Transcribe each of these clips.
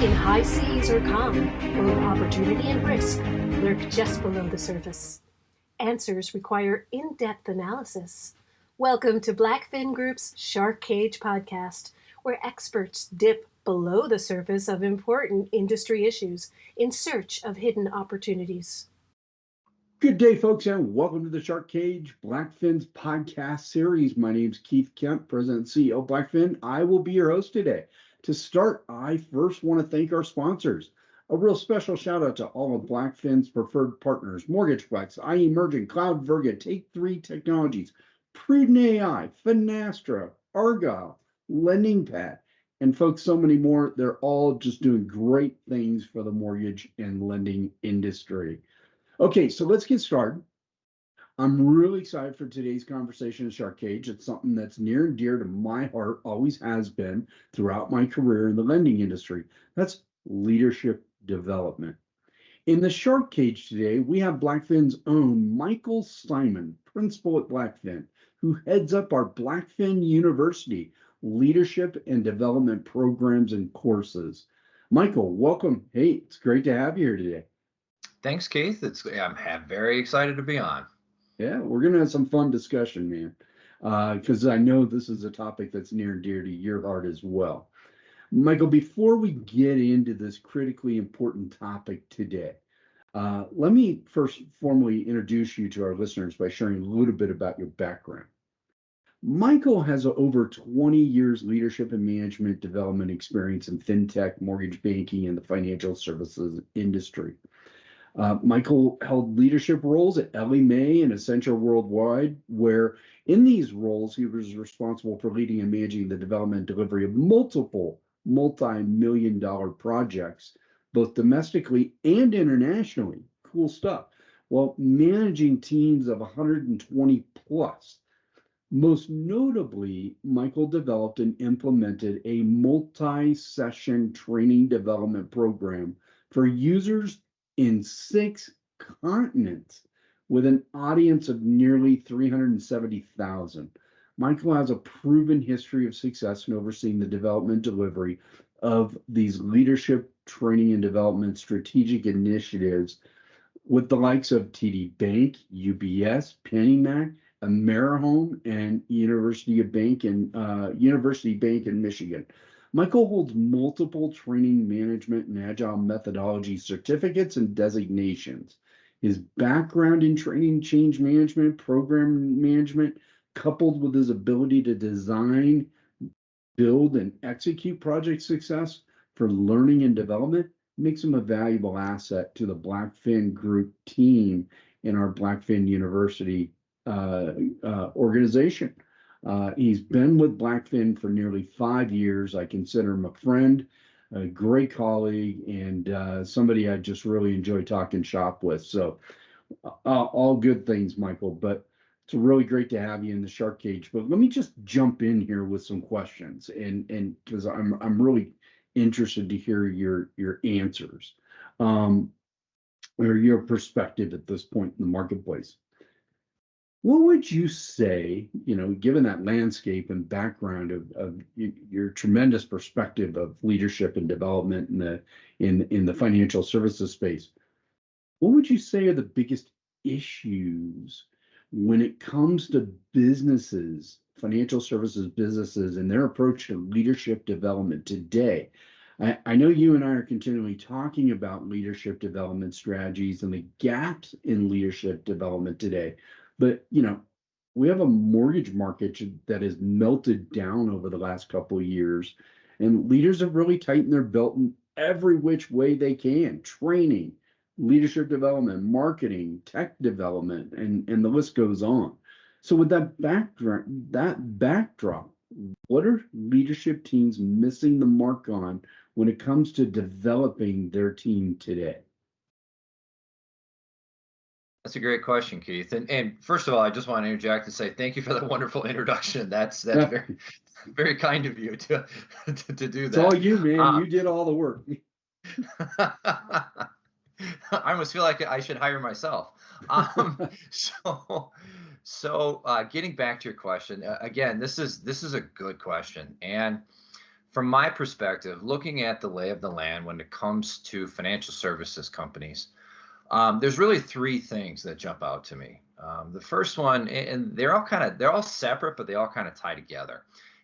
In high seas or calm, both opportunity and risk lurk just below the surface. Answers require in-depth analysis. Welcome to BlackFin Group's Shark Cage podcast, where experts dip below the surface of important industry issues in search of hidden opportunities. Good day, folks, and welcome to the Shark Cage BlackFin's podcast series. My name is Keith Kemp, President and CEO of BlackFin. I will be your host today. To start, I first want to thank our sponsors. A real special shout out to all of BlackFin's preferred partners: MortgageFlex, iEmerging, CloudVerga, Take3 Technologies, Prudent AI, Finastra, Argyle, LendingPad, and folks, so many more. They're all just doing great things for the mortgage and lending industry. Okay, so let's get started. I'm really excited for today's conversation at Shark Cage. It's something that's near and dear to my heart, always has been throughout my career in the lending industry. That's leadership development. In the Shark Cage today, we have BlackFin's own Michael Simon, principal at BlackFin, who heads up our BlackFin University leadership and development programs and courses. Michael, welcome. Hey, it's great to have you here today. Thanks, Keith. I'm very excited to be on. Yeah, we're going to have some fun discussion, man, because I know this is a topic that's near and dear to your heart as well. Michael, before we get into this critically important topic today, let me first formally introduce you to our listeners by sharing a little bit about your background. Michael has over 20 years leadership and management development experience in fintech, mortgage banking, and the financial services industry. Michael held leadership roles at Ellie Mae and Accenture Worldwide, where in these roles, he was responsible for leading and managing the development and delivery of multiple multi-million-dollar projects, both domestically and internationally. Cool stuff. While managing teams of 120 plus. Most notably, Michael developed and implemented a multi-session training development program for users in 6 continents with an audience of nearly 370,000. Michael has a proven history of success in overseeing the development and delivery of these leadership training and development strategic initiatives with the likes of TD Bank, UBS, PennyMac, AmeriHome, and University Bank in Michigan. Michael holds multiple training management and agile methodology certificates and designations. His background in training, change management, program management, coupled with his ability to design, build, and execute project success for learning and development, makes him a valuable asset to the BlackFin Group team in our BlackFin University organization. He's been with BlackFin for nearly 5 years. I consider him a friend, a great colleague, and somebody I just really enjoy talking shop with. So all good things, Michael, but it's really great to have you in the Shark Cage. But let me just jump in here with some questions, and because I'm really interested to hear your answers or your perspective at this point in the marketplace. What would you say, given that landscape and background of your tremendous perspective of leadership and development in the financial services space, what would you say are the biggest issues when it comes to businesses, financial services businesses, and their approach to leadership development today? I know you and I are continually talking about leadership development strategies and the gaps in leadership development today. But, we have a mortgage market that has melted down over the last couple of years, and leaders have really tightened their belt in every which way they can: training, leadership development, marketing, tech development, and the list goes on. So with that backdrop, what are leadership teams missing the mark on when it comes to developing their team today? That's a great question, Keith. And first of all, I just want to interject and say thank you for the wonderful introduction. That's very, very kind of you to do that. It's all you, man. You did all the work. I almost feel like I should hire myself. So getting back to your question, again, this is a good question. And from my perspective, looking at the lay of the land when it comes to financial services companies, there's really three things that jump out to me. The first one, and they're all separate, but they all kind of tie together.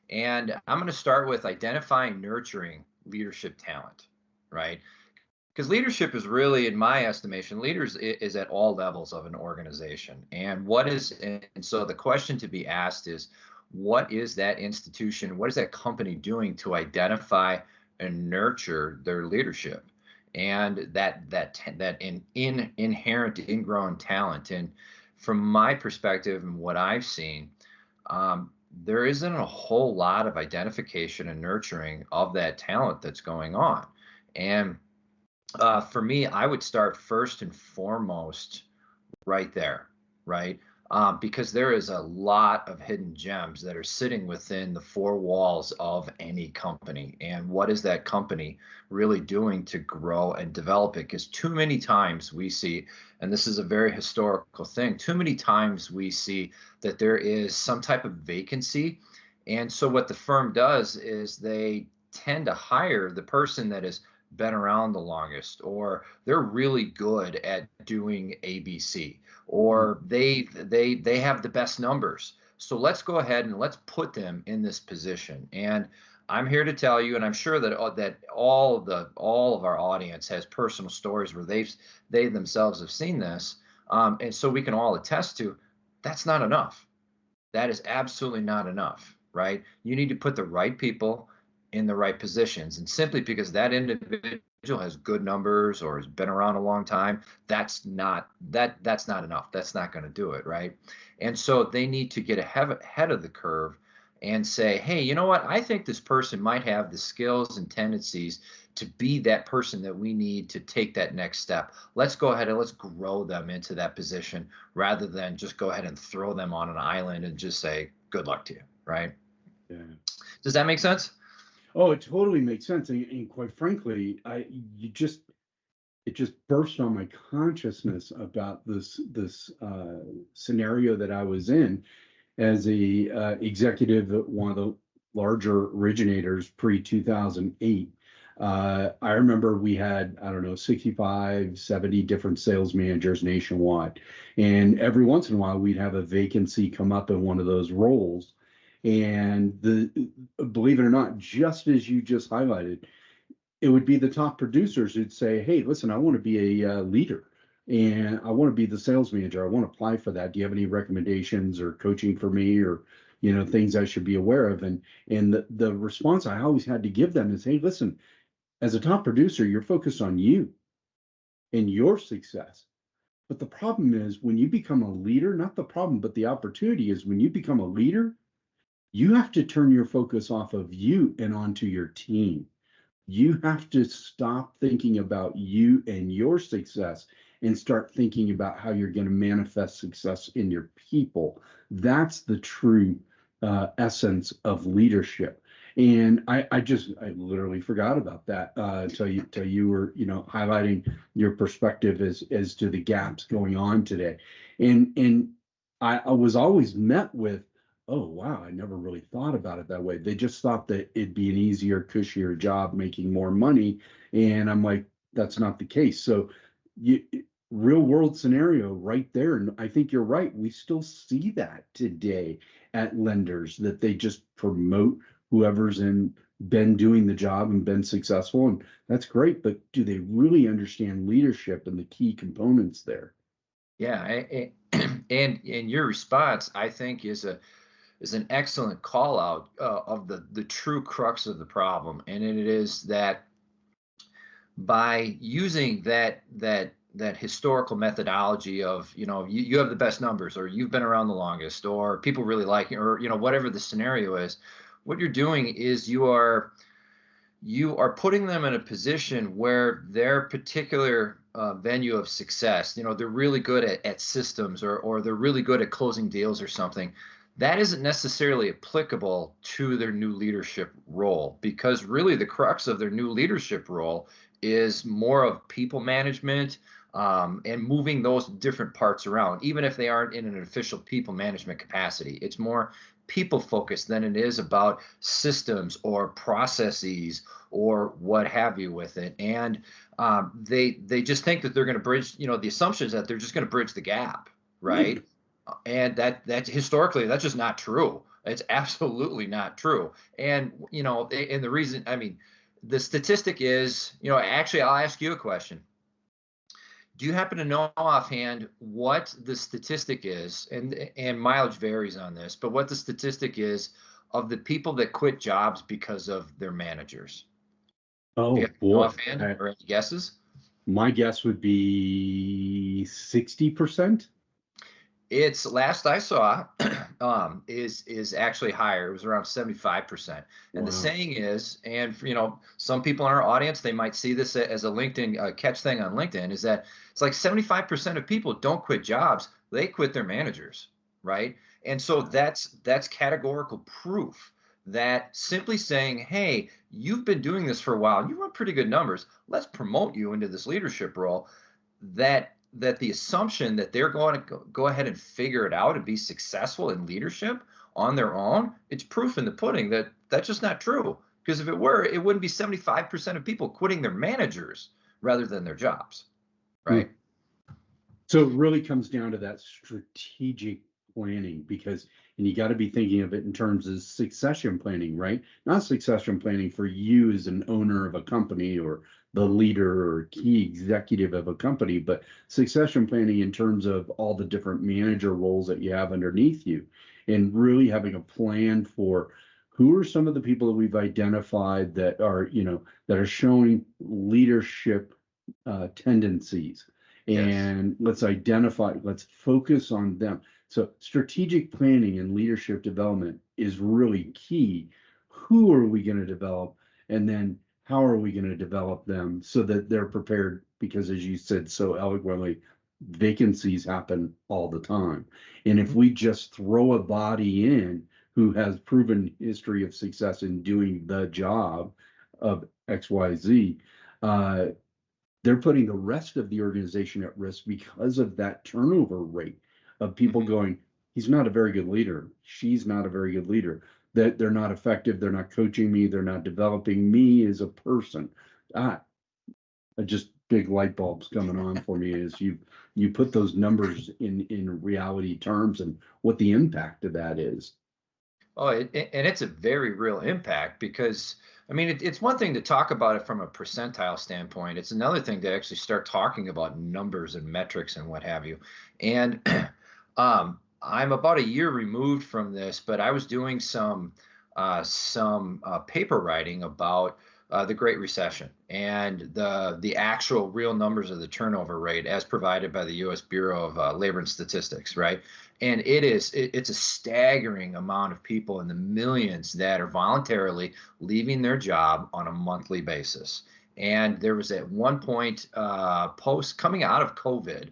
And I'm going to start with identifying, nurturing leadership talent, right? Because leadership is really, in my estimation, leaders is at all levels of an organization. And so the question to be asked is, what is that institution, what is that company doing to identify and nurture their leadership? And inherent ingrown talent. And from my perspective and what I've seen, there isn't a whole lot of identification and nurturing of that talent that's going on. And for me, I would start first and foremost right there, right? Because there is a lot of hidden gems that are sitting within the four walls of any company. And what is that company really doing to grow and develop it? Because too many times we see, and this is a very historical thing, too many times we see that there is some type of vacancy. And so what the firm does is they tend to hire the person that has been around the longest, or they're really good at doing ABC, or they have the best numbers. So let's go ahead and let's put them in this position. And I'm here to tell you, and I'm sure that all of our audience has personal stories where they themselves have seen this, and so we can all attest to that's not enough. That is absolutely not enough, right? You need to put the right people in the right positions. And simply because that individual has good numbers or has been around a long time, that's not enough. That's not going to do it, right? And so they need to get ahead of the curve and say, hey, you know what? I think this person might have the skills and tendencies to be that person that we need to take that next step. Let's go ahead and let's grow them into that position rather than just go ahead and throw them on an island and just say, good luck to you, right? Yeah. Does that make sense? Oh, it totally makes sense. And quite frankly, it just burst on my consciousness about this scenario that I was in as a executive at one of the larger originators pre 2008. I remember we had, I don't know, 65, 70 different sales managers nationwide. And every once in a while, we'd have a vacancy come up in one of those roles. And believe it or not, just as you just highlighted, it would be the top producers who'd say, hey, listen, I want to be a leader and I want to be the sales manager. I want to apply for that. Do you have any recommendations or coaching for me, or things I should be aware of? And the response I always had to give them is, hey, listen, as a top producer, you're focused on you and your success. But the problem is when you become a leader, not the problem, but the opportunity is when you become a leader, you have to turn your focus off of you and onto your team. You have to stop thinking about you and your success and start thinking about how you're going to manifest success in your people. That's the true essence of leadership. And I literally forgot about that till you were highlighting your perspective as to the gaps going on today. And I was always met with, oh, wow, I never really thought about it that way. They just thought that it'd be an easier, cushier job making more money. And I'm like, that's not the case. So real world scenario right there. And I think you're right. We still see that today at lenders, that they just promote whoever's been doing the job and been successful. And that's great. But do they really understand leadership and the key components there? Yeah. And your response, I think, is an excellent call out of the true crux of the problem. And it is that by using that historical methodology of, you have the best numbers, or you've been around the longest, or people really like you, or, whatever the scenario is, what you're doing is you are putting them in a position where their particular venue of success, they're really good at systems, or they're really good at closing deals or something. That isn't necessarily applicable to their new leadership role, because really the crux of their new leadership role is more of people management, and moving those different parts around, even if they aren't in an official people management capacity. It's more people focused than it is about systems or processes or what have you with it. And they just think that they're going to bridge, the assumption is that they're just going to bridge the gap, right? And that's historically, that's just not true. It's absolutely not true. And, and the reason, I mean, the statistic is, actually, I'll ask you a question. Do you happen to know offhand what the statistic is? And mileage varies on this, but what the statistic is of the people that quit jobs because of their managers? Do you Oh happen to know boy. offhand or any guesses? My guess would be 60%. It's last I saw is actually higher. It was around 75%. And the Wow. saying is, and some people in our audience, they might see this as a LinkedIn catch thing on LinkedIn, is that it's like 75% of people don't quit jobs, they quit their managers, right? And so that's categorical proof that simply saying, hey, you've been doing this for a while, and you run pretty good numbers, let's promote you into this leadership role, that the assumption that they're going to go ahead and figure it out and be successful in leadership on their own, it's proof in the pudding that that's just not true. Because if it were, it wouldn't be 75% of people quitting their managers rather than their jobs, right? So it really comes down to that strategic planning and you got to be thinking of it in terms of succession planning, right? Not succession planning for you as an owner of a company or the leader or key executive of a company, but succession planning in terms of all the different manager roles that you have underneath you, and really having a plan for who are some of the people that we've identified that are, that are showing leadership tendencies, Yes. and let's focus on them. So strategic planning and leadership development is really key. Who are we going to develop? And then how are we going to develop them so that they're prepared? Because as you said so eloquently, vacancies happen all the time. And if we just throw a body in who has proven history of success in doing the job of XYZ, they're putting the rest of the organization at risk because of that turnover rate of people Mhm. going, he's not a very good leader. She's not a very good leader. That they're not effective. They're not coaching me. They're not developing me as a person. Ah, just big light bulbs coming on for me as you put those numbers in reality terms and what the impact of that is. Oh, and it's a very real impact because, I mean, it's one thing to talk about it from a percentile standpoint. It's another thing to actually start talking about numbers and metrics and what have you. And I'm about a year removed from this, but I was doing some paper writing about the Great Recession and the actual real numbers of the turnover rate as provided by the U.S. Bureau of Labor and Statistics, right? And it's a staggering amount of people in the millions that are voluntarily leaving their job on a monthly basis. And there was at one point post coming out of COVID,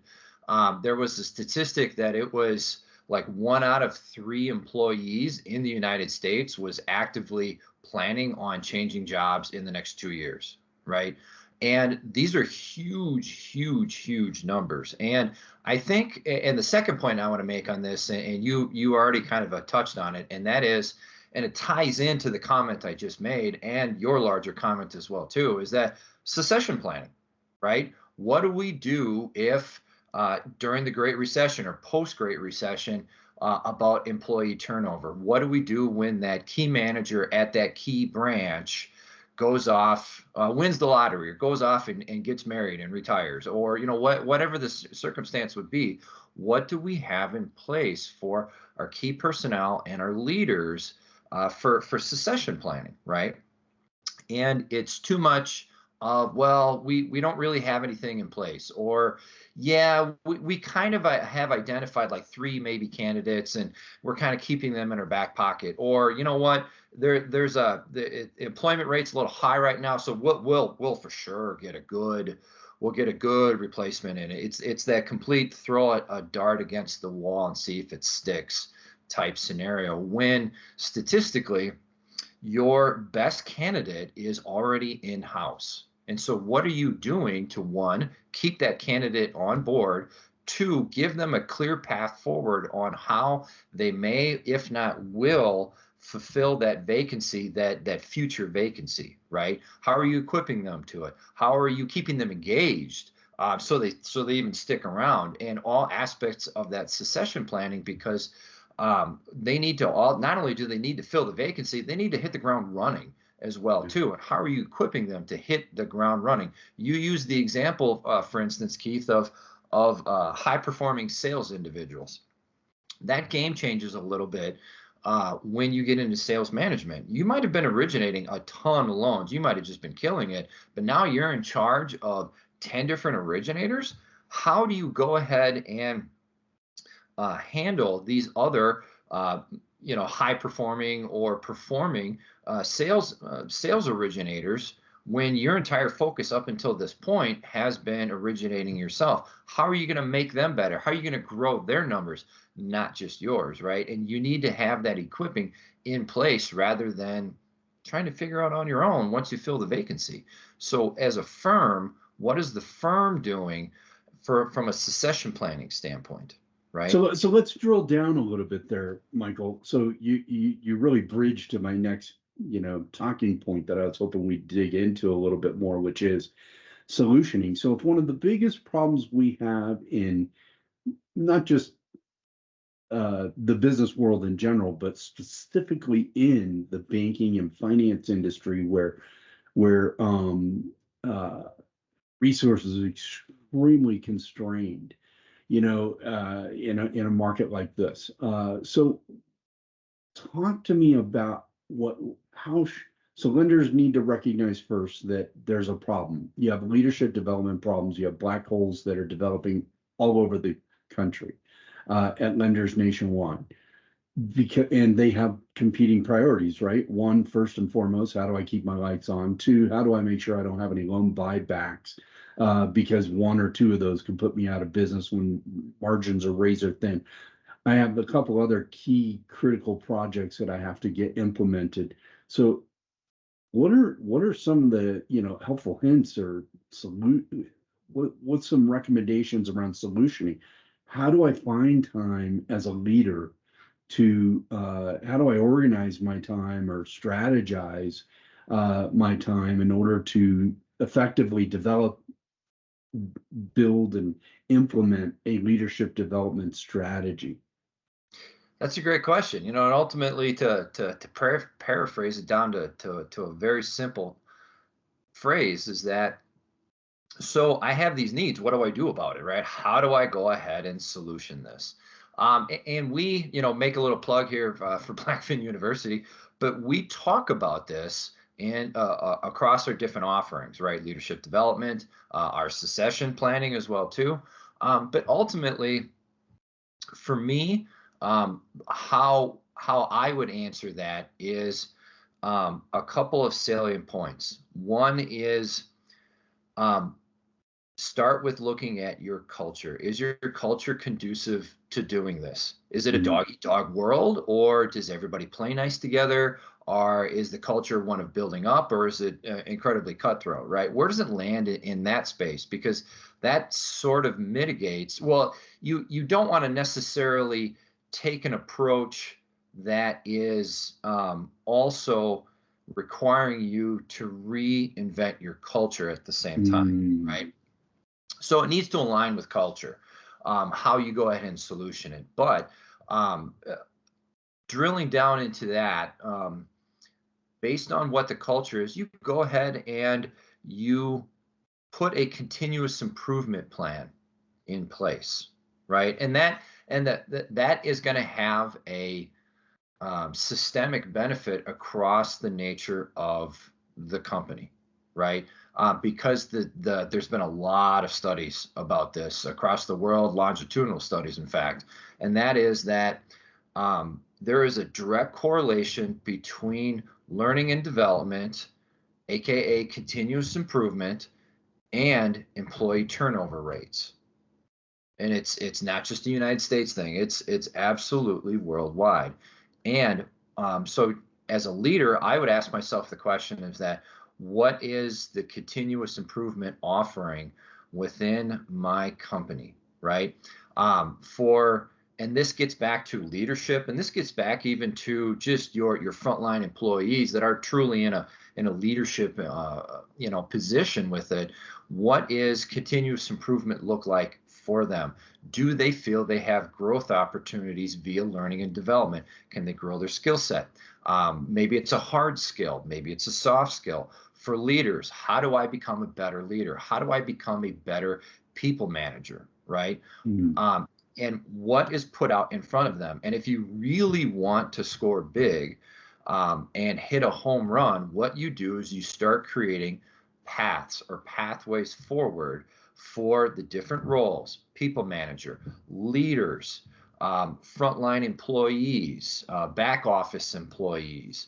there was a statistic that it was like 1 out of 3 employees in the United States was actively planning on changing jobs in the next 2 years, right? And these are huge, huge, huge numbers. And I think, and the second point I want to make on this, and you already kind of touched on it, and that is, and it ties into the comment I just made and your larger comment as well too, is that succession planning, right? What do we do if during the Great Recession or post-Great Recession about employee turnover? What do we do when that key manager at that key branch goes off, wins the lottery, or goes off and gets married and retires, or whatever the circumstance would be? What do we have in place for our key personnel and our leaders for succession planning, right? And it's too much of, well, we don't really have anything in place, or yeah, we kind of have identified like 3 maybe candidates and we're kind of keeping them in our back pocket, or you know what, the employment rate's a little high right now, so we'll for sure get a good replacement in it. It's that complete throw a dart against the wall and see if it sticks type scenario, when statistically your best candidate is already in-house. And so what are you doing to, one, keep that candidate on board, Two, give them a clear path forward on how they may, if not will, fulfill that vacancy, that future vacancy, right? How are you equipping them to it? How are you keeping them engaged, so they even stick around, and all aspects of that succession planning, because they need to all, not only do they need to fill the vacancy, they need to hit the ground running as well too. And how are you equipping them to hit the ground running? You use the example, for instance, Keith, of high performing sales individuals. That game changes a little bit when you get into sales management. You might have been originating a ton of loans. You might have just been killing it, but now you're in charge of 10 different originators. How do you go ahead and handle these other high performing or performing sales originators when your entire focus up until this point has been originating yourself? How are you going to make them better? How are you going to grow their numbers, not just yours, right? And you need to have that equipping in place rather than trying to figure out on your own once you fill the vacancy. So as a firm, what is the firm doing from a succession planning standpoint? Right. So let's drill down a little bit there, Michael. So you really bridged to my next, talking point that I was hoping we'd dig into a little bit more, which is solutioning. So if one of the biggest problems we have in not just the business world in general, but specifically in the banking and finance industry, where resources are extremely constrained, in a market like this. So talk to me about so lenders need to recognize first that there's a problem. You have leadership development problems. You have black holes that are developing all over the country at lenders nationwide. And they have competing priorities, right? One, first and foremost, how do I keep my lights on? Two, how do I make sure I don't have any loan buybacks? Because one or two of those can put me out of business when margins are razor thin. I have a couple other key critical projects that I have to get implemented. So what are some of the helpful hints or what's some recommendations around solutioning? How do I find time as a leader to how do I organize my time or strategize my time in order to effectively develop, build, and implement a leadership development strategy? That's a great question. And ultimately, to paraphrase it down to a very simple phrase, is that, so I have these needs. What do I do about it, right? How do I go ahead and solution this? And we, make a little plug here for BlackFin University, but we talk about this and across our different offerings, right? Leadership development, our succession planning as well too. But ultimately, for me, how I would answer that is a couple of salient points. One is start with looking at your culture. Is your culture conducive to doing this? Is it a dog eat dog world, or does everybody play nice together? Or is the culture one of building up, or is it incredibly cutthroat, right? Where does it land in that space? Because that sort of mitigates, well, you don't want to necessarily take an approach that is also requiring you to reinvent your culture at the same time, right? So it needs to align with culture, how you go ahead and solution it. But drilling down into that, based on what the culture is, you go ahead and you put a continuous improvement plan in place, right? And that is going to have a systemic benefit across the nature of the company, right? Because there's been a lot of studies about this across the world, longitudinal studies, in fact, and that is that there is a direct correlation between learning and development, aka continuous improvement, and employee turnover rates. And it's not just a United States thing; it's absolutely worldwide. And so, as a leader, I would ask myself the question: is that what is the continuous improvement offering within my company? right? For and this gets back to leadership, and this gets back even to just your frontline employees that are truly in a leadership position with it. What is continuous improvement look like for them? Do they feel they have growth opportunities via learning and development? Can they grow their skill set? Maybe it's a hard skill, maybe it's a soft skill. For leaders, how do I become a better leader? How do I become a better people manager, right? Mm. Um, and what is put out in front of them. And if you really want to score big and hit a home run, what you do is you start creating paths or pathways forward for the different roles: people manager, leaders, frontline employees, back office employees,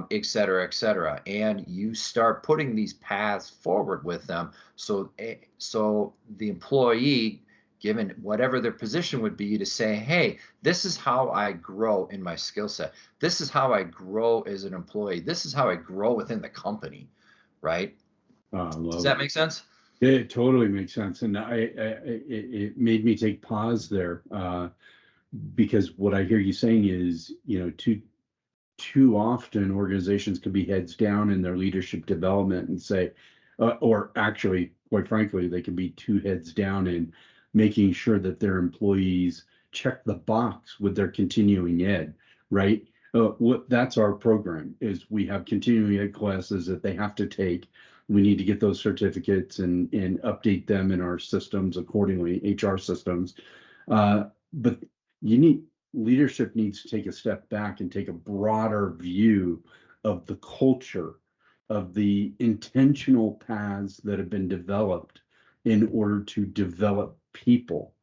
et cetera, et cetera. And you start putting these paths forward with them. So the employee, given whatever their position would be, to say, hey, this is how I grow in my skill set. This is how I grow as an employee. This is how I grow within the company, right? I Does love that it. make sense? It totally makes sense. And it made me take pause there, because what I hear you saying is, too often organizations can be heads down in their leadership development and say, or actually, quite frankly, they can be too heads down in making sure that their employees check the box with their continuing ed, right? What That's our program, is we have continuing ed classes that they have to take. We need to get those certificates and update them in our systems accordingly, HR systems. But you need leadership needs to take a step back and take a broader view of the culture, of the intentional paths that have been developed in order to develop people,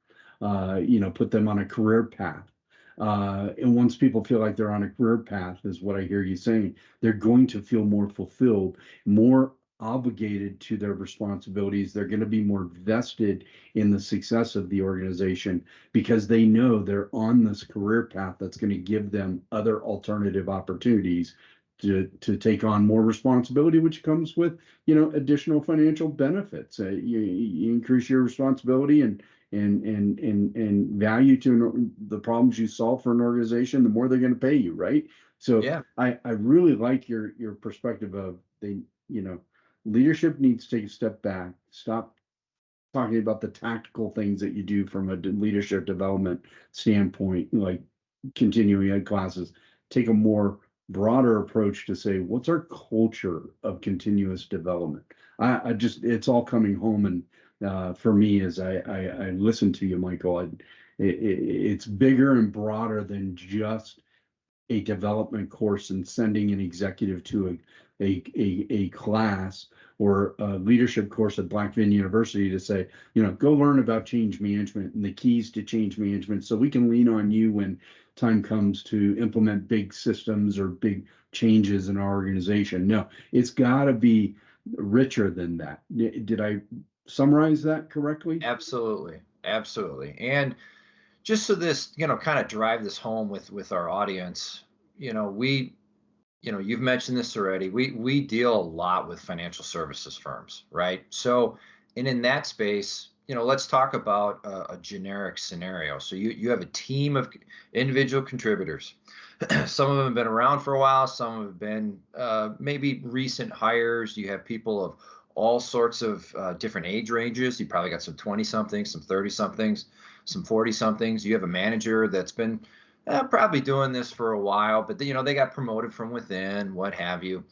put them on a career path. And once people feel like they're on a career path, is what I hear you saying, they're going to feel more fulfilled, more obligated to their responsibilities. They're going to be more vested in the success of the organization because they know they're on this career path that's going to give them other alternative opportunities to take on more responsibility, which comes with, additional financial benefits. You increase your responsibility and value to the problems you solve for an organization, the more they're going to pay you, right? So Yeah. I really like your perspective of leadership needs to take a step back, stop talking about the tactical things that you do from a leadership development standpoint, like continuing ed classes, take a more broader approach to say, what's our culture of continuous development? I just, it's all coming home. And for me, as I listen to you, Michael, it's bigger and broader than just a development course and sending an executive to a class or a leadership course at BlackFin University to say, go learn about change management and the keys to change management so we can lean on you when time comes to implement big systems or big changes in our organization. No, it's got to be richer than that. Did I summarize that correctly? Absolutely. Absolutely. And just so this, kind of drive this home with our audience, we, you've mentioned this already. We deal a lot with financial services firms, right? So, and in that space, let's talk about a generic scenario. So you have a team of individual contributors. Some of them have been around for a while. Some have been maybe recent hires. You have people of all sorts of different age ranges. You probably got some 20 somethings, some 30 somethings, some 40 somethings. You have a manager that's been probably doing this for a while, but they got promoted from within, what have you.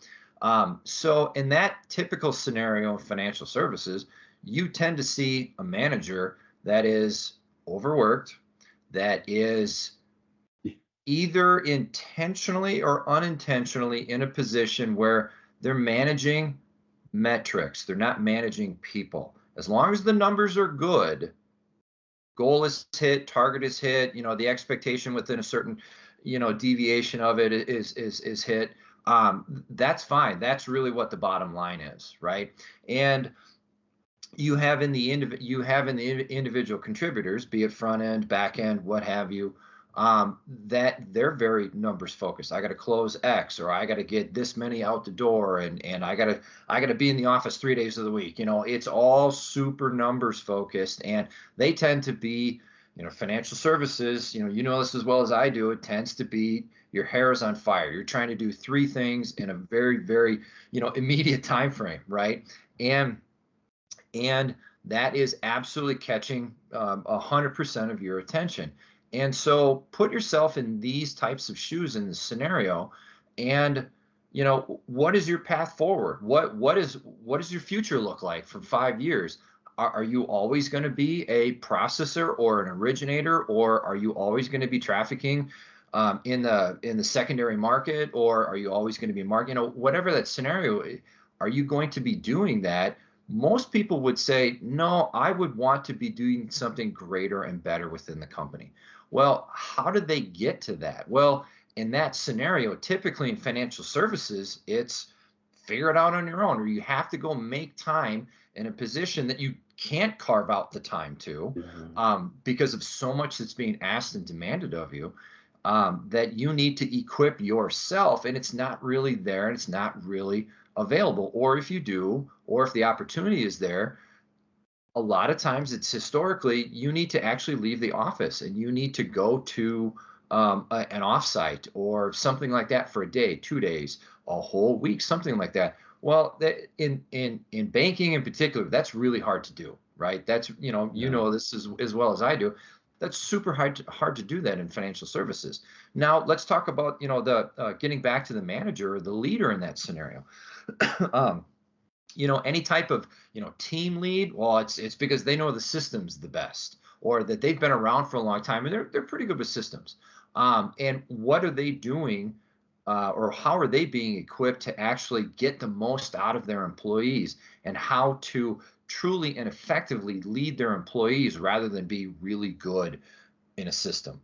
So in that typical scenario of financial services, you tend to see a manager that is overworked, that is either intentionally or unintentionally in a position where they're managing metrics. They're not managing people. As long as the numbers are good, goal is hit, target is hit, the expectation within a certain, deviation of it is hit. That's fine. That's really what the bottom line is, right? And you have in the individual contributors, be it front end, back end, what have you, that they're very numbers focused. I got to close X, or I got to get this many out the door, and I got to be in the office 3 days of the week. It's all super numbers focused, and they tend to be, financial services. You know this as well as I do. It tends to be your hair is on fire. You're trying to do three things in a very, very, immediate time frame, right? And that is absolutely catching 100% of your attention. And so put yourself in these types of shoes in this scenario, and what is your path forward? What does your future look like for 5 years? Are you always going to be a processor or an originator, or are you always going to be trafficking in the secondary market, or are you always going to be market? Whatever that scenario, are you going to be doing that? Most people would say, no, I would want to be doing something greater and better within the company. Well, how did they get to that? Well, in that scenario, typically in financial services, it's figure it out on your own, or you have to go make time in a position that you can't carve out the time to, because of so much that's being asked and demanded of you, that you need to equip yourself, and it's not really there, and it's not really available. Or if you do, or if the opportunity is there, a lot of times it's historically you need to actually leave the office and you need to go to an offsite or something like that for a day, 2 days, a whole week, something like that. Well, in banking in particular, that's really hard to do, right? That's this as well as I do. That's super hard to do that in financial services. Now let's talk about the getting back to the manager or the leader in that scenario. Any type of team lead, well, it's because they know the systems the best, or that they've been around for a long time and they're pretty good with systems. And what are they doing, or how are they being equipped to actually get the most out of their employees, and how to truly and effectively lead their employees rather than be really good in a system,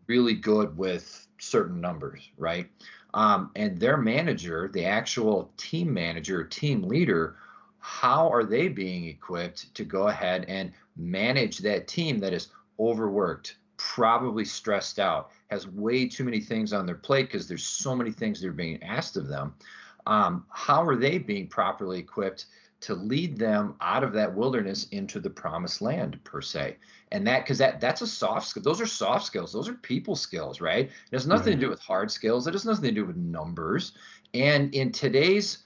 really good with certain numbers, right? And their manager, the actual team manager, team leader, how are they being equipped to go ahead and manage that team that is overworked, probably stressed out, has way too many things on their plate because there's so many things that are being asked of them? How are they being properly equipped to lead them out of that wilderness into the promised land, per se? And that's a soft skill. Those are soft skills. Those are people skills, right? It has nothing to do with hard skills. It has nothing to do with numbers. And in today's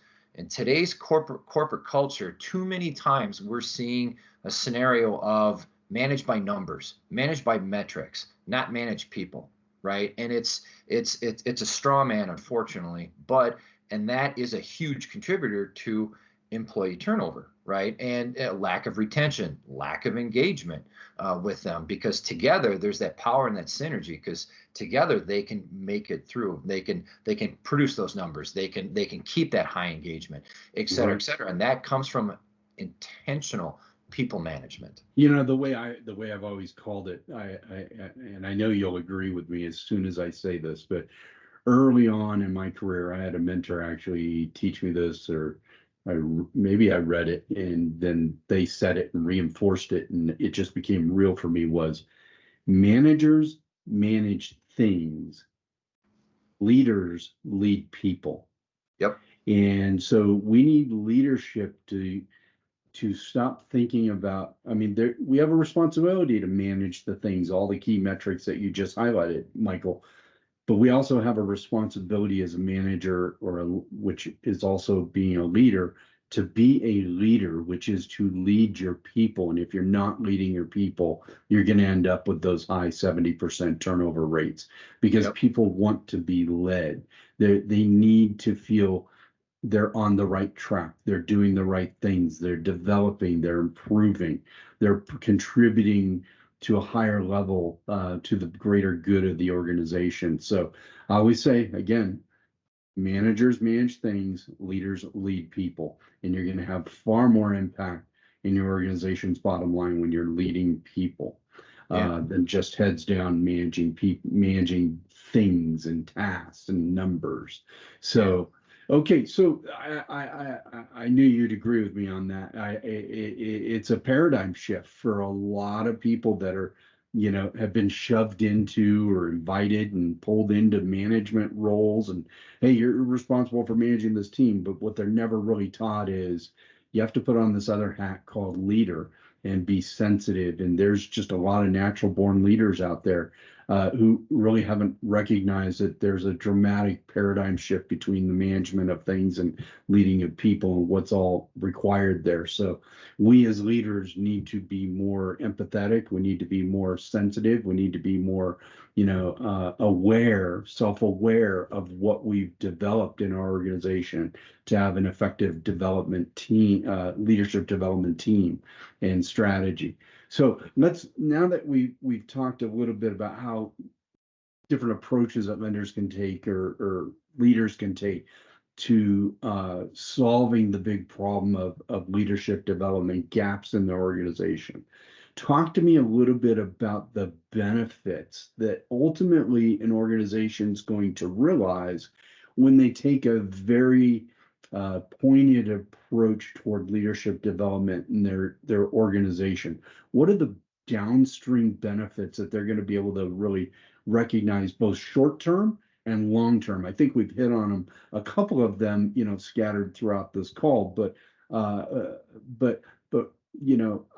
corporate culture, too many times we're seeing a scenario of managed by numbers, managed by metrics, not managed people, right? And it's a straw man, unfortunately, and that is a huge contributor to employee turnover, right? And lack of retention, lack of engagement with them, because together there's that power and that synergy, because together they can make it through. They can produce those numbers. They can keep that high engagement, et cetera, et cetera. And that comes from intentional people management. The way I've always called it, and I know you'll agree with me as soon as I say this, but early on in my career, I had a mentor actually teach me this, or maybe I read it and then they said it and reinforced it, and it just became real for me, was managers manage things, leaders lead people. Yep. And so we need leadership to stop thinking about, we have a responsibility to manage the things, all the key metrics that you just highlighted, Michael. But we also have a responsibility as a manager, which is also being a leader, to be a leader, which is to lead your people. And if you're not leading your people, you're going to end up with those high 70% turnover rates, because people want to be led. They need to feel they're on the right track. They're doing the right things. They're developing, they're improving, they're contributing to a higher level, to the greater good of the organization. So I always say, again, managers manage things, leaders lead people, and you're going to have far more impact in your organization's bottom line when you're leading people, than just heads down managing things and tasks and numbers. So okay, so I knew you'd agree with me on that. It's a paradigm shift for a lot of people that are have been shoved into or invited and pulled into management roles. And hey, you're responsible for managing this team. But what they're never really taught is you have to put on this other hat called leader and be sensitive. And there's just a lot of natural born leaders out there who really haven't recognized that there's a dramatic paradigm shift between the management of things and leading of people and what's all required there. So we as leaders need to be more empathetic. We need to be more sensitive. We need to be more, aware, self-aware of what we've developed in our organization to have an effective development team, leadership development team and strategy. So now that we've talked a little bit about how different approaches that vendors can take or leaders can take to solving the big problem of leadership development gaps in the organization. Talk to me a little bit about the benefits that ultimately an organization is going to realize when they take a very pointed approach toward leadership development in their organization. What are the downstream benefits that they're going to be able to really recognize both short term and long term? I think we've hit on them, a couple of them, scattered throughout this call, but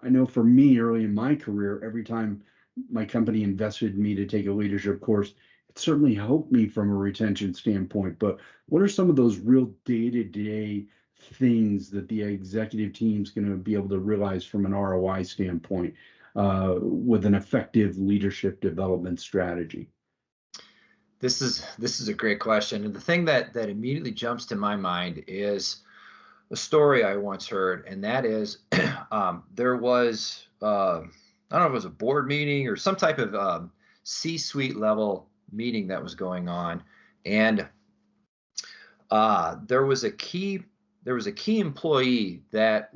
I know for me early in my career, every time my company invested in me to take a leadership course, it certainly helped me from a retention standpoint. But what are some of those real day-to-day things that the executive team's going to be able to realize from an ROI standpoint with an effective leadership development strategy? This is a great question, and the thing that immediately jumps to my mind is a story I once heard, and that is there was I don't know if it was a board meeting or some type of C-suite level meeting that was going on, and there was a key employee the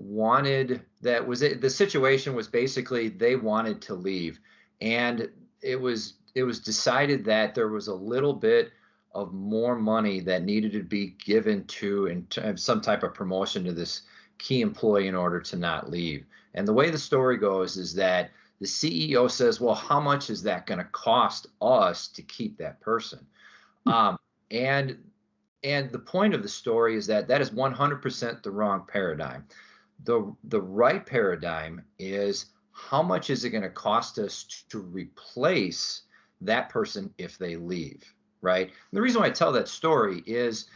situation was basically they wanted to leave, and it was decided that there was a little bit of more money that needed to be given to and to have some type of promotion to this key employee in order to not leave. And the way the story goes is that the CEO says, well, how much is that going to cost us to keep that person? And the point of the story is that is 100% the wrong paradigm. The right paradigm is how much is it going to cost us to replace that person if they leave, right? And the reason why I tell that story is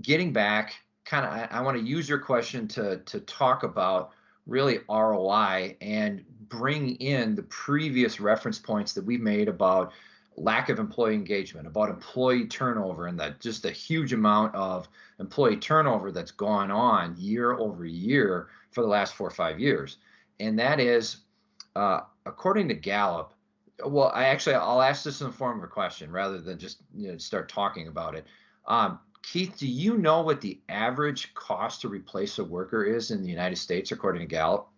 getting back, I want to use your question to talk about really ROI and bring in the previous reference points that we made about lack of employee engagement, about employee turnover, and that just a huge amount of employee turnover that's gone on year over year for the last 4 or 5 years. And that is, according to Gallup, well, I'll ask this in the form of a question rather than just start talking about it. Keith, do you know what the average cost to replace a worker is in the United States according to Gallup?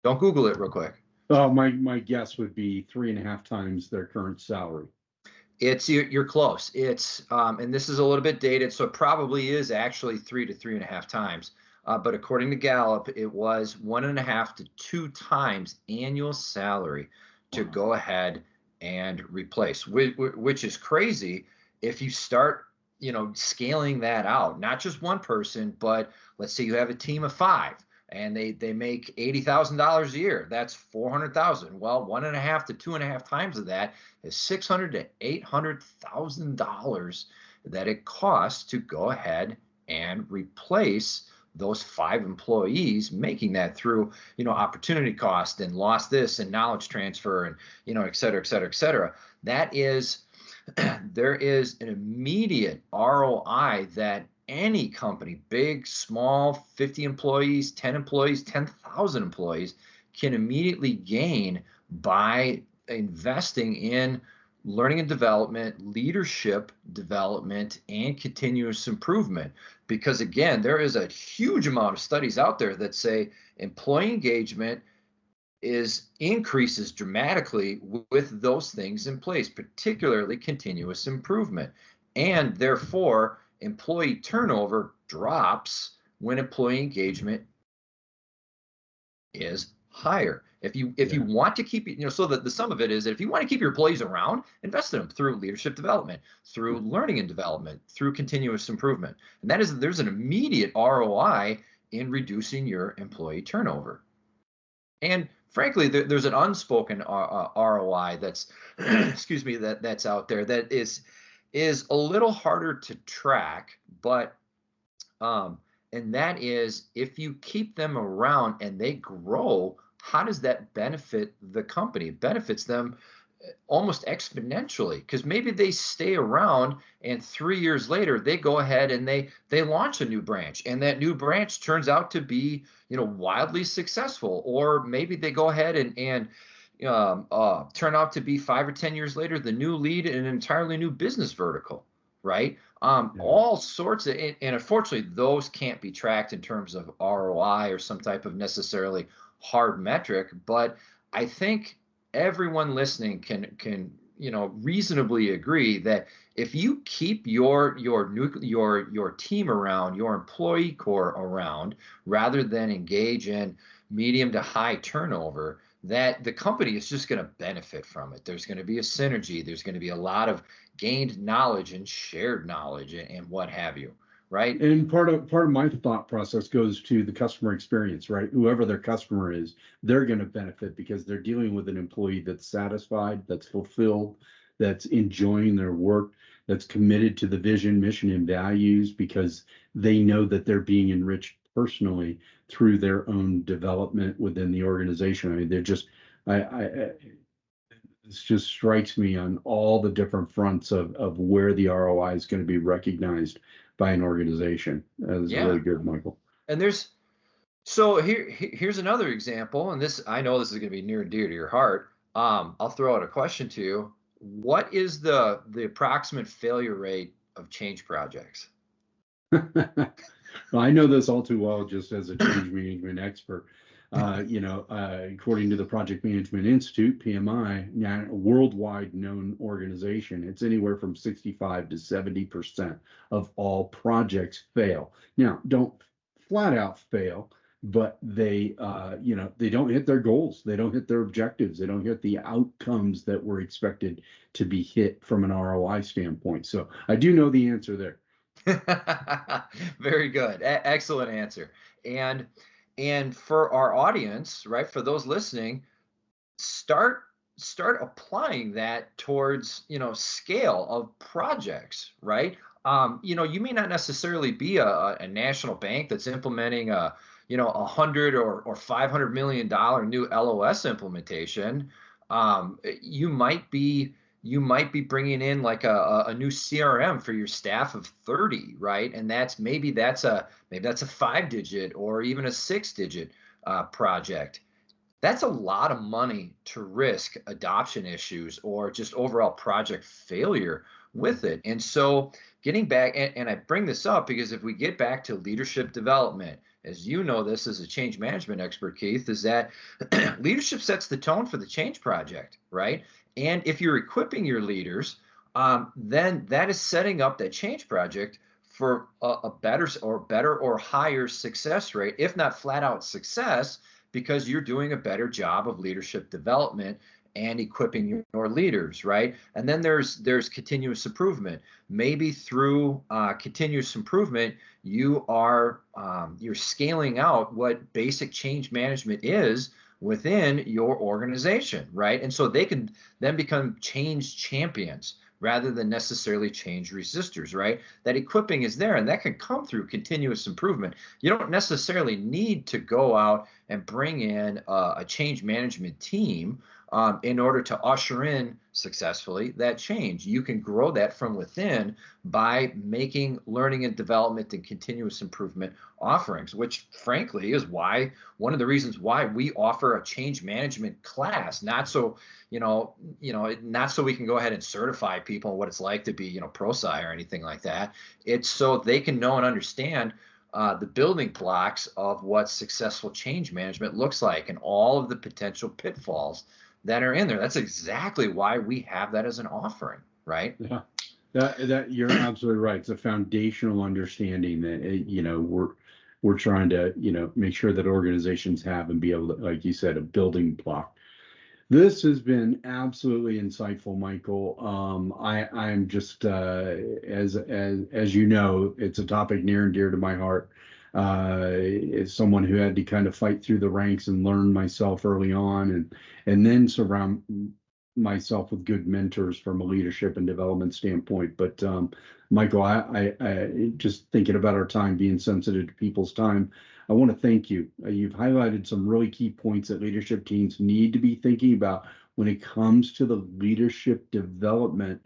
Don't Google it real quick. My guess would be 3.5 times their current salary. You're close. It's and this is a little bit dated, so it probably is actually 3 to 3.5 times. But according to Gallup, it was 1.5 to 2 times annual salary to go ahead and replace, which is crazy if you start, scaling that out, not just one person, but let's say you have a team of 5 and they make $80,000 a year. That's $400,000. Well, 1.5 to 2.5 times of that is $600,000 to $800,000 that it costs to go ahead and replace those 5 employees, making that through, opportunity cost and lost this and knowledge transfer and, et cetera, et cetera, et cetera. That is, there is an immediate ROI that any company, big, small, 50 employees, 10 employees, 10,000 employees, can immediately gain by investing in learning and development, leadership development, and continuous improvement. Because again, there is a huge amount of studies out there that say employee engagement increases dramatically with those things in place, particularly continuous improvement. And therefore, employee turnover drops when employee engagement is hire. If you want to keep, so that the sum of it is that if you want to keep your employees around, invest in them through leadership development, through learning and development, through continuous improvement. And there's an immediate ROI in reducing your employee turnover. And frankly, there's an unspoken ROI that's, excuse me, that's out there that is a little harder to track, but and that is if you keep them around and they grow, how does that benefit the company? It benefits them almost exponentially because maybe they stay around and 3 years later they go ahead and they launch a new branch and that new branch turns out to be wildly successful, or maybe they go ahead and turn out to be 5 or 10 years later the new lead in an entirely new business vertical, right? All sorts of, and unfortunately those can't be tracked in terms of ROI or some type of necessarily hard metric, but I think everyone listening can reasonably agree that if you keep your team around, your employee core around, rather than engage in medium to high turnover, that the company is just going to benefit from it. There's going to be a synergy. There's going to be a lot of gained knowledge and shared knowledge and what have you, right? And part of my thought process goes to the customer experience, right? Whoever their customer is, they're going to benefit because they're dealing with an employee that's satisfied, that's fulfilled, that's enjoying their work, that's committed to the vision, mission, and values because they know that they're being enriched personally through their own development within the organization. I mean, they're just, this just strikes me on all the different fronts of where the ROI is going to be recognized by an organization. That is really good, Michael. And here's another example, and I know this is going to be near and dear to your heart. I'll throw out a question to you. What is the approximate failure rate of change projects? Well, I know this all too well just as a change management expert. According to the Project Management Institute, PMI, a worldwide known organization, it's anywhere from 65 to 70% of all projects fail. Now, don't flat out fail, but they don't hit their goals. They don't hit their objectives. They don't hit the outcomes that were expected to be hit from an ROI standpoint. So I do know the answer there. Very good. Excellent answer. And for our audience, right, for those listening, start applying that towards, scale of projects, right? You may not necessarily be a national bank that's implementing a $100 or $500 million new LOS implementation. You might be bringing in like a new CRM for your staff of 30, right? And that's maybe that's a 5-digit or even a 6-digit project. That's a lot of money to risk adoption issues or just overall project failure with it. And so getting back, and I bring this up because if we get back to leadership development, as you know this as a change management expert, Keith, is that leadership sets the tone for the change project, right? And if you're equipping your leaders, then that is setting up that change project for a better or higher success rate, if not flat out success, because you're doing a better job of leadership development and equipping your leaders, right? And then there's continuous improvement. Maybe through continuous improvement, you're scaling out what basic change management is within your organization, right? And so they can then become change champions rather than necessarily change resistors, right? That equipping is there, and that can come through continuous improvement. You don't necessarily need to go out and bring in a change management team in order to usher in successfully that change. You can grow that from within by making learning and development and continuous improvement offerings, which frankly is one of the reasons why we offer a change management class, not so we can go ahead and certify people what it's like to be, ProSci or anything like that. It's so they can know and understand the building blocks of what successful change management looks like and all of the potential pitfalls that are in there. That's exactly why we have that as an offering, right? Yeah, that you're absolutely right. It's a foundational understanding that we're trying to, make sure that organizations have and be able to, like you said, a building block. This has been absolutely insightful, Michael. I'm just as you know, it's a topic near and dear to my heart. As someone who had to kind of fight through the ranks and learn myself early on, and then surround myself with good mentors from a leadership and development standpoint. But Michael, I just thinking about our time, being sensitive to people's time. I want to thank you. You've highlighted some really key points that leadership teams need to be thinking about when it comes to the leadership development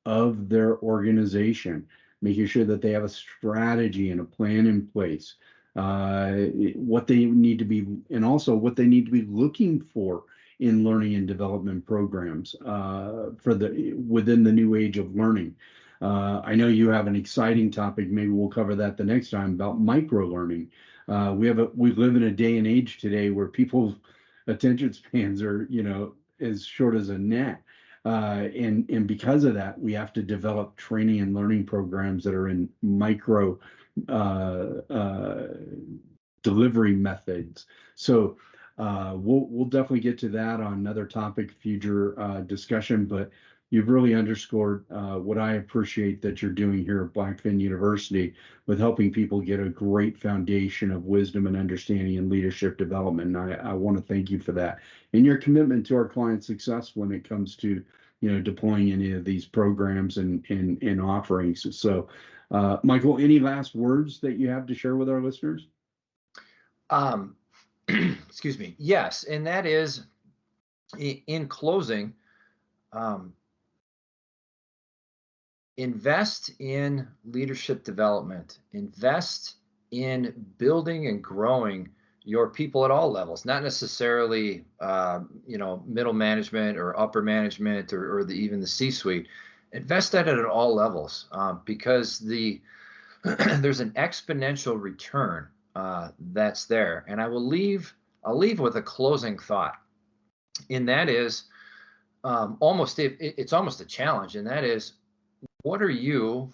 of their organization, making sure that they have a strategy and a plan in place, what they need to be, and also what they need to be looking for in learning and development programs within the new age of learning. I know you have an exciting topic. Maybe we'll cover that the next time about micro learning. We live in a day and age today where people's attention spans are, as short as a gnat. And because of that, we have to develop training and learning programs that are in micro delivery methods. So we'll definitely get to that on another topic, future discussion. But you've really underscored what I appreciate that you're doing here at BlackFin University with helping people get a great foundation of wisdom and understanding and leadership development. And I want to thank you for that and your commitment to our client success when it comes to deploying any of these programs and offerings. So, Michael, any last words that you have to share with our listeners? Excuse me. Yes, and that is in closing. Invest in leadership development, invest in building and growing your people at all levels, not necessarily, middle management or upper management or even the C-suite. Invest that at all levels because there's an exponential return that's there. And I'll leave with a closing thought, and that is it's almost a challenge, and that is, what are you,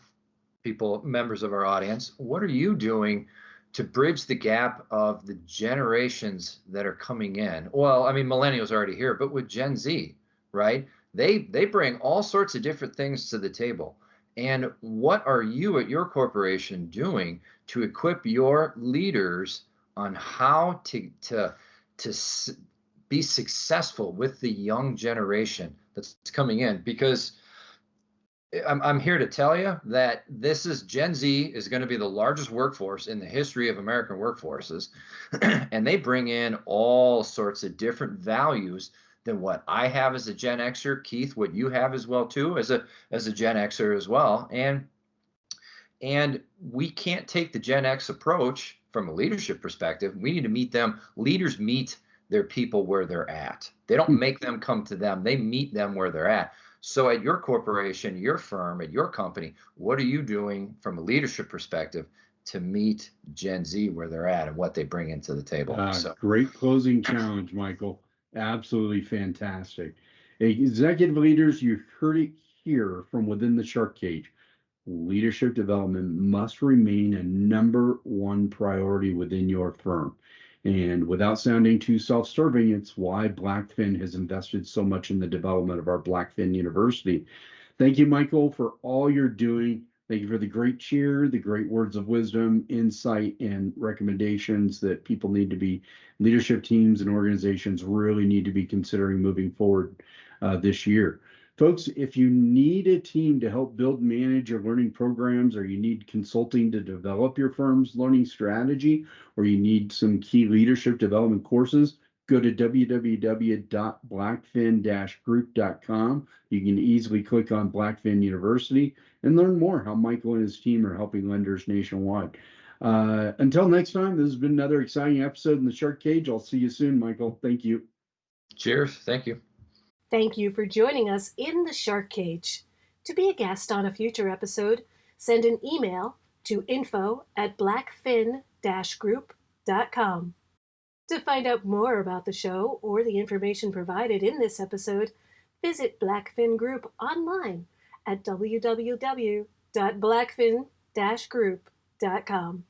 members of our audience, what are you doing to bridge the gap of the generations that are coming in? Well, I mean, millennials are already here, but with Gen Z, right? They bring all sorts of different things to the table. And what are you at your corporation doing to equip your leaders on how to be successful with the young generation that's coming in? Because I'm here to tell you that Gen Z is going to be the largest workforce in the history of American workforces. And they bring in all sorts of different values than what I have as a Gen Xer, Keith, what you have as well, too, as a Gen Xer as well. And we can't take the Gen X approach from a leadership perspective. We need to meet them. Leaders meet their people where they're at. They don't make them come to them. They meet them where they're at. So at your corporation, your firm, at your company, what are you doing from a leadership perspective to meet Gen Z where they're at and what they bring into the table? Great closing challenge, Michael. Absolutely fantastic. Executive leaders, you heard it here from within the shark cage. Leadership development must remain a number one priority within your firm. And without sounding too self-serving, it's why BlackFin has invested so much in the development of our BlackFin University. Thank you, Michael, for all you're doing. Thank you for the great cheer, the great words of wisdom, insight, and recommendations that people need to be, leadership teams and organizations really need to be considering moving forward this year. Folks, if you need a team to help build, manage your learning programs, or you need consulting to develop your firm's learning strategy, or you need some key leadership development courses, go to www.blackfin-group.com. You can easily click on BlackFin University and learn more how Michael and his team are helping lenders nationwide. Until next time, this has been another exciting episode in the Shark Cage. I'll see you soon, Michael. Thank you. Cheers. Thank you. Thank you for joining us in the Shark Cage. To be a guest on a future episode, send an email to info@blackfin-group.com. To find out more about the show or the information provided in this episode, visit BlackFin Group online at www.blackfin-group.com.